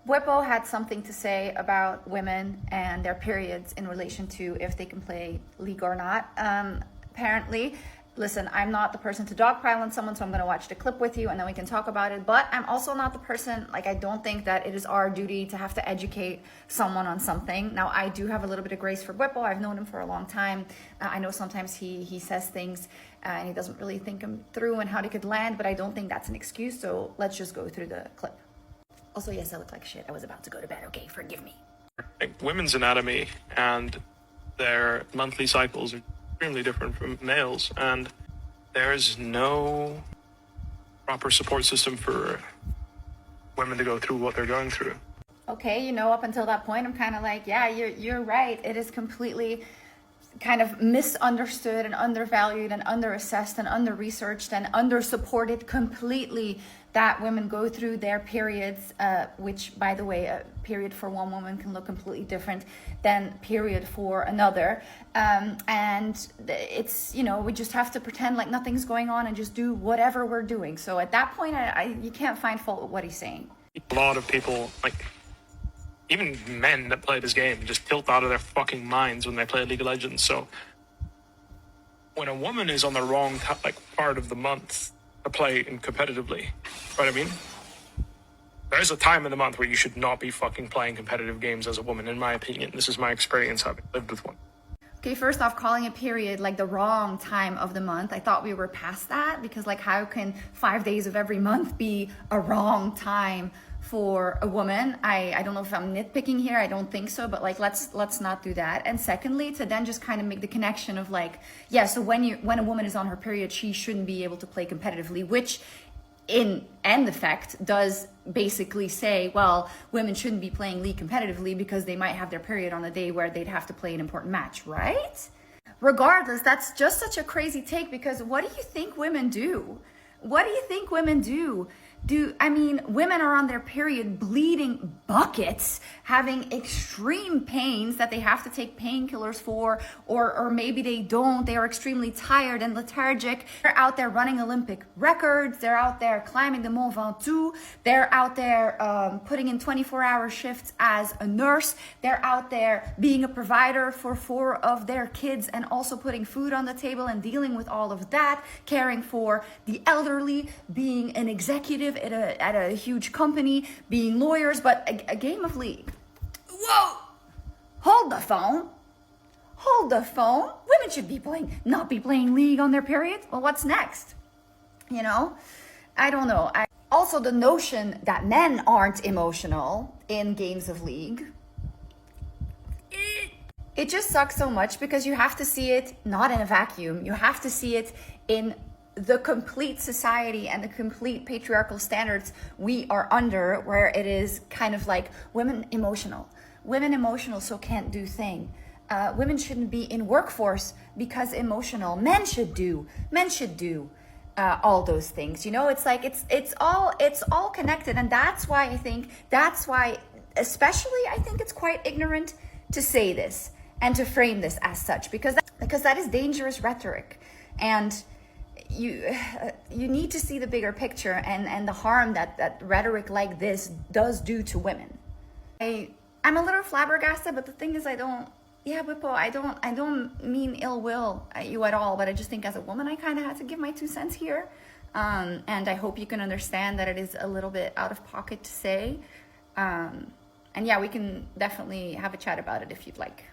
Bwipo had something to say about women and their periods in relation to if they can play League or not. Apparently, listen, I'm not the person to dogpile on someone, so I'm going to watch the clip with you and then we can talk about it. But I'm also not the person, like, I don't think that it is our duty to have to educate someone on something. Now, I do have a little bit of grace for Bwipo. I've known him for a long time. I know sometimes he says things and he doesn't really think them through and how they could land, but I don't think that's an excuse. So let's just go through the clip. Also, yes, I look like shit. I was about to go to bed. Okay, forgive me. Women's anatomy and their monthly cycles are extremely different from males, and there is no proper support system for women to go through what they're going through. Okay, you know, up until that point, I'm kind of like, yeah, you're right. It is completely kind of misunderstood and undervalued and underassessed and under-researched and under-supported completely that women go through their periods, which, by the way, a period for one woman can look completely different than period for another. And it's, you know, we just have to pretend like nothing's going on and just do whatever we're doing. So at that point, you can't find fault with what he's saying. A lot of people, like, even men that play this game, just tilt out of their fucking minds when they play League of Legends. So when a woman is on the wrong part of the month to play competitively, right? I mean, there's a time in the month where you should not be fucking playing competitive games as a woman, in my opinion. This is my experience having lived with one. Okay, first off, calling a period like the wrong time of the month, I thought we were past that, because like, how can 5 days of every month be a wrong time for a woman? I don't know if I'm nitpicking here. I don't think so, but like, let's not do that. And secondly, to then just kind of make the connection of like, yeah, so when a woman is on her period, she shouldn't be able to play competitively, which in end effect does basically say, well, women shouldn't be playing League competitively because they might have their period on a day where they'd have to play an important match, right? Regardless, that's just such a crazy take, because what do you think women do? What do you think women do? I mean, women are on their period bleeding buckets, having extreme pains that they have to take painkillers for, or maybe they don't. They are extremely tired and lethargic. They're out there running Olympic records. They're out there climbing the Mont Ventoux. They're out there putting in 24-hour shifts as a nurse. They're out there being a provider for 4 of their kids and also putting food on the table and dealing with all of that, caring for the elderly, being an executive at a huge company, being lawyers. But a game of League, whoa, hold the phone, women should be not be playing League on their period. Well, what's next? You know, I don't know. Also, the notion that men aren't emotional in games of League, it just sucks so much, because you have to see it not in a vacuum. You have to see it in the complete society and the complete patriarchal standards we are under, where it is kind of like women emotional, so can't do thing. Women shouldn't be in workforce because emotional. Men should do all those things. You know, it's like it's all connected, and that's why especially I think it's quite ignorant to say this and to frame this as such, because that is dangerous rhetoric. And you need to see the bigger picture and the harm that rhetoric like this does do to women. I'm a little flabbergasted, but the thing is, Bwipo, I don't mean ill will at you at all, but I just think as a woman, I kind of had to give my 2 cents here. And I hope you can understand that it is a little bit out of pocket to say. And yeah, we can definitely have a chat about it if you'd like.